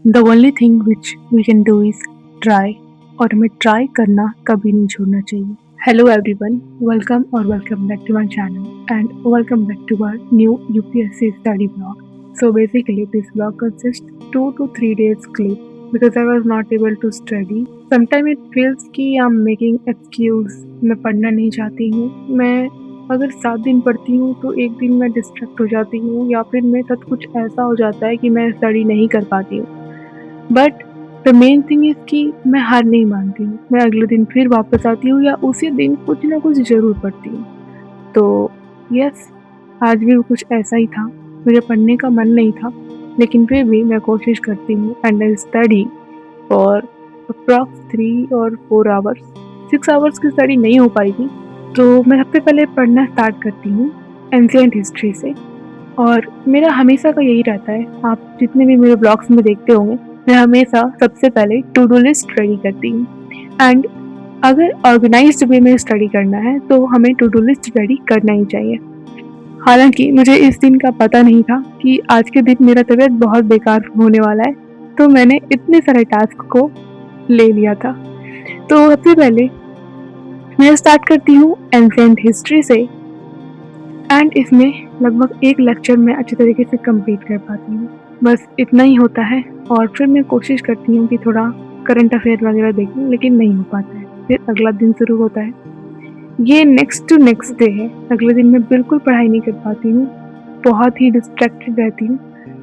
The only thing which we can do is try, और हमें try करना कभी नहीं छोड़ना चाहिए। Hello everyone, welcome back to my channel and welcome back to our new UPSC study vlog. So basically this vlog consists 2 to 3 days clip because I was not able to study. Sometimes it feels कि I'm making excuse, मैं पढ़ना नहीं चाहती हूँ। मैं अगर 7 दिन पढ़ती हूँ तो एक दिन मैं डिस्ट्रैक्ट हो जाती हूँ या फिर मेरे साथ कुछ ऐसा हो जाता है कि मैं स्टडी नहीं कर पाती हूँ। But the main thing is कि मैं हार नहीं मानती हूँ। मैं अगले दिन फिर वापस आती हूँ या उसी दिन कुछ ना कुछ ज़रूर पढ़ती हूँ। तो यस, आज भी कुछ ऐसा ही था। मुझे पढ़ने का मन नहीं था, लेकिन फिर भी मैं कोशिश करती हूँ and I study for approx 3 और 4 आवर्स। 6 आवर्स की स्टडी नहीं हो पाई थी, तो मैं सबसे पहले पढ़ना स्टार्ट करती हूँ एंशिएंट हिस्ट्री से। और मेरा हमेशा का यही रहता है, आप जितने भी मेरे ब्लॉग्स में देखते होंगे, मैं हमेशा सबसे पहले टू डू लिस्ट रेडी करती हूँ। एंड अगर ऑर्गेनाइज्ड वे में स्टडी करना है तो हमें टू डू लिस्ट रेडी करना ही चाहिए। हालांकि मुझे इस दिन का पता नहीं था कि आज के दिन मेरा तबीयत बहुत बेकार होने वाला है, तो मैंने इतने सारे टास्क को ले लिया था। तो सबसे पहले मैं स्टार्ट करती हूँ एंशिएंट हिस्ट्री से एंड इसमें लगभग एक लेक्चर मैं अच्छे तरीके से कंप्लीट कर पाती हूँ। बस इतना ही होता है और फिर मैं कोशिश करती हूँ कि थोड़ा करंट अफेयर वगैरह देखूँ, लेकिन नहीं हो पाता है। फिर अगला दिन शुरू होता है। ये नेक्स्ट टू नेक्स्ट डे है। अगले दिन मैं बिल्कुल पढ़ाई नहीं कर पाती हूँ, बहुत ही डिस्ट्रैक्टेड रहती हूँ।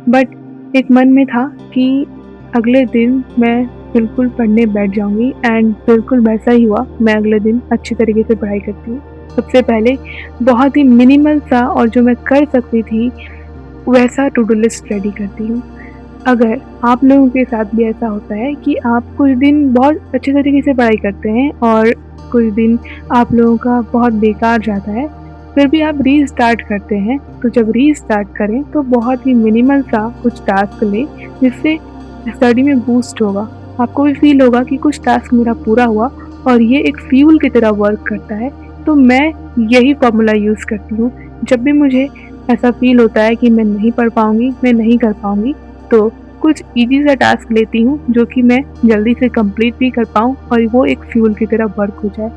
बट एक मन में था कि अगले दिन मैं बिल्कुल पढ़ने बैठ जाऊँगी एंड बिल्कुल वैसा ही हुआ। मैं अगले दिन अच्छी तरीके से पढ़ाई करती हूँ। सबसे पहले बहुत ही मिनिमल सा और जो मैं कर सकती थी वैसा टू डू लिस्ट रेडी करती हूँ। अगर आप लोगों के साथ भी ऐसा होता है कि आप कुछ दिन बहुत अच्छे तरीके से पढ़ाई करते हैं और कुछ दिन आप लोगों का बहुत बेकार जाता है, फिर भी आप रीस्टार्ट करते हैं, तो जब रीस्टार्ट करें तो बहुत ही मिनिमल सा कुछ टास्क लें जिससे स्टडी में बूस्ट होगा। आपको भी फील होगा कि कुछ टास्क मेरा पूरा हुआ और ये एक फ्यूल की तरह वर्क करता है। तो मैं यही फॉर्मूला यूज़ करती हूँ। जब भी मुझे ऐसा फील होता है कि मैं नहीं पढ़ पाऊँगी, मैं नहीं कर पाऊँगी, तो कुछ ईजी सा टास्क लेती हूँ जो कि मैं जल्दी से कंप्लीट भी कर पाऊँ और वो एक फ्यूल की तरह वर्क हो जाए।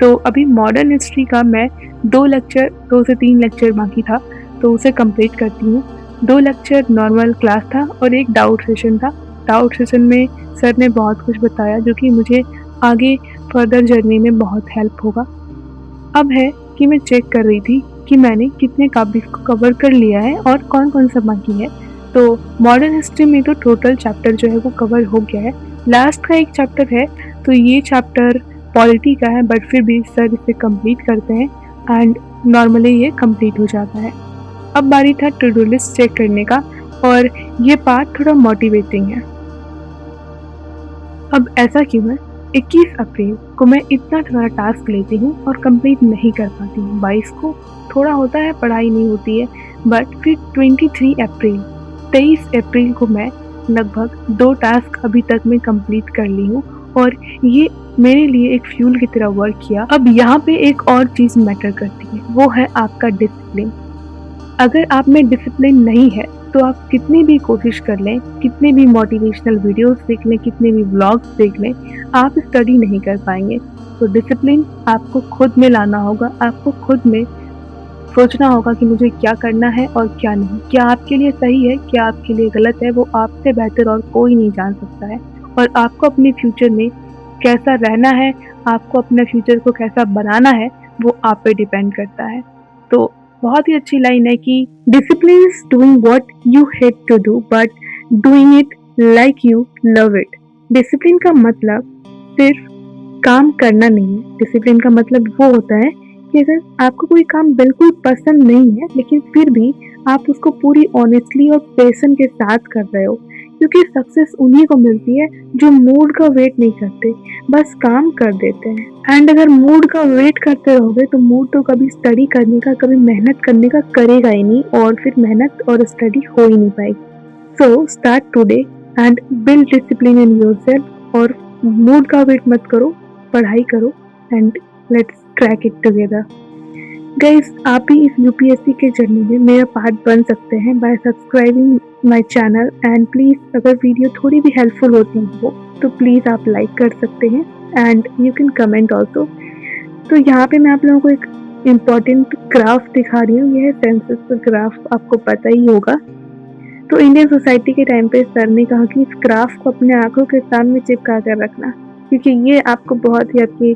तो अभी मॉडर्न हिस्ट्री का मैं 2 से 3 लेक्चर बाकी था, तो उसे कंप्लीट करती हूँ। 2 लेक्चर नॉर्मल क्लास था और एक डाउट सेशन था। डाउट सेशन में सर ने बहुत कुछ बताया जो कि मुझे आगे फर्दर जर्नी में बहुत हेल्प होगा। अब है कि मैं चेक कर रही थी कि मैंने कितने टॉपिक को कवर कर लिया है और कौन कौन सा बाकी है। तो मॉडर्न हिस्ट्री में तो टोटल चैप्टर जो है वो कवर हो गया है। लास्ट का एक चैप्टर है, तो ये चैप्टर पॉलिटी का है, बट फिर भी सर इसे कंप्लीट करते हैं एंड नॉर्मली ये कंप्लीट हो जाता है। अब बारी था टू डू लिस्ट चेक करने का और ये पार्ट थोड़ा मोटिवेटिंग है। अब ऐसा क्यों है? 21 अप्रैल को मैं इतना सारा टास्क लेती हूँ और कंप्लीट नहीं कर पाती हूँ। 22 को थोड़ा होता है, पढ़ाई नहीं होती है, बट फिर 23 अप्रैल को मैं लगभग 2 टास्क अभी तक मैं कंप्लीट कर ली हूँ और ये मेरे लिए एक फ्यूल की तरह वर्क किया। अब यहाँ पे एक और चीज़ मैटर करती है, वो है आपका डिसिप्लिन। अगर आप में डिसिप्लिन नहीं है तो आप कितनी भी कोशिश कर लें, कितने भी मोटिवेशनल वीडियोस देख लें, कितने भी व्लॉग्स देख लें, आप स्टडी नहीं कर पाएंगे। तो डिसिप्लिन आपको खुद में लाना होगा, आपको खुद में सोचना होगा कि मुझे क्या करना है और क्या नहीं, क्या आपके लिए सही है, क्या आपके लिए गलत है, वो आपसे बेहतर और कोई नहीं जान सकता है। और आपको अपने फ्यूचर में कैसा रहना है, आपको अपने फ्यूचर को कैसा बनाना है, वो आप पे डिपेंड करता है। तो बहुत ही अच्छी लाइन है कि discipline is doing what you hate to do but doing it like you love it. Discipline का मतलब सिर्फ काम करना नहीं है। डिसिप्लिन का मतलब वो होता है कि अगर आपको कोई काम बिल्कुल पसंद नहीं है लेकिन फिर भी आप उसको पूरी ऑनेस्टली और पैशन के साथ कर रहे हो, क्योंकि सक्सेस उन्हीं को मिलती है जो मूड का वेट नहीं करते, बस काम कर देते हैं। एंड अगर मूड का वेट करते रहोगे तो मूड तो कभी स्टडी करने का, कभी मेहनत करने का करेगा ही नहीं और फिर मेहनत और स्टडी हो ही नहीं पाएगी। So start today and build discipline in yourself और मूड का वेट मत करो, पढ़ाई करो and let's crack it together. Guys, आप भी इस यूपीएससी के जर्नी में मेरा पार्ट बन सकते हैं bye subscribing my channel and please अगर वीडियो थोड़ी भी हेल्पफुल होती हो तो प्लीज़ आप लाइक कर सकते हैं and you can comment also. तो यहाँ पे मैं आप लोगों को एक इम्पॉर्टेंट ग्राफ दिखा रही हूँ। यह है सेंसस ग्राफ, आपको पता ही होगा। तो इंडियन सोसाइटी के टाइम पे सर ने कहा कि इस ग्राफ को अपने आंखों के सामने चिपका कर रखना, क्योंकि ये आपको बहुत ही आपकी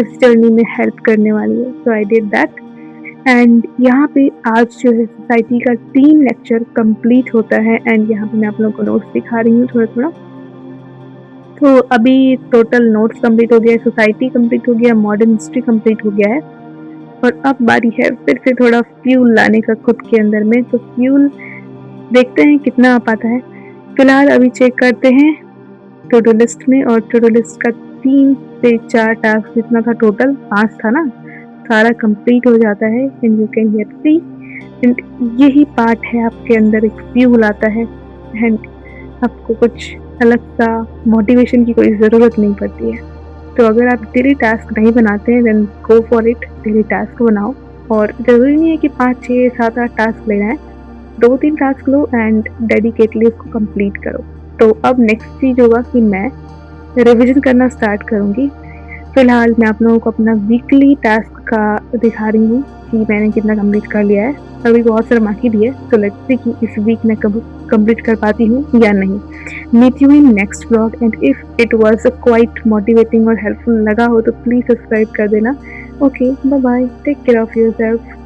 इस जर्नी में हेल्प करने वाली है। सो आई डिड दैट एंड यहाँ पे आज जो है सोसाइटी का 3 लेक्चर कंप्लीट होता है एंड यहाँ पे मैं आप लोगों को नोट्स दिखा रही हूँ थोड़ा-थोड़ा। तो अभी टोटल नोट्स कंप्लीट हो गया है, सोसाइटी कंप्लीट हो गया, मॉडर्न हिस्ट्री कंप्लीट हो गया है और अब बारी है फिर से थोड़ा फ्यूल लाने का खुद के अंदर में। तो फ्यूल देखते हैं कितना आ पाता है। फिलहाल अभी चेक करते हैं टू डू लिस्ट में, और टू डू लिस्ट का 3 से 4 टास्क जितना था, टोटल 5 था ना, सारा कंप्लीट हो जाता है and you can here see. And यही पार्ट है आपके अंदर एक फ्यूल आता है एंड आपको कुछ अलग सा मोटिवेशन की कोई ज़रूरत नहीं पड़ती है। तो अगर आप डेली टास्क नहीं बनाते हैं then go for it, daily task बनाओ। और ज़रूरी नहीं है कि 5, 6, 7, 8 टास्क लेना है, 2-3 टास्क लो एंड डेडिकेटली उसको कंप्लीट करो। तो अब नेक्स्ट चीज़ होगा कि मैं रिवीजन करना स्टार्ट करूँगी। फिलहाल मैं आप लोगों को अपना वीकली टास्क का दिखा रही हूँ कि मैंने कितना कंप्लीट कर लिया है। अभी बहुत सारा बाकी भी है, तो लेट्स सी कि इस वीक मैं कब कंप्लीट कर पाती हूँ या नहीं। Meet you in next blog and if it was quite motivating और हेल्पफुल लगा हो तो प्लीज़ सब्सक्राइब कर देना। Okay, bye bye, take care of yourself.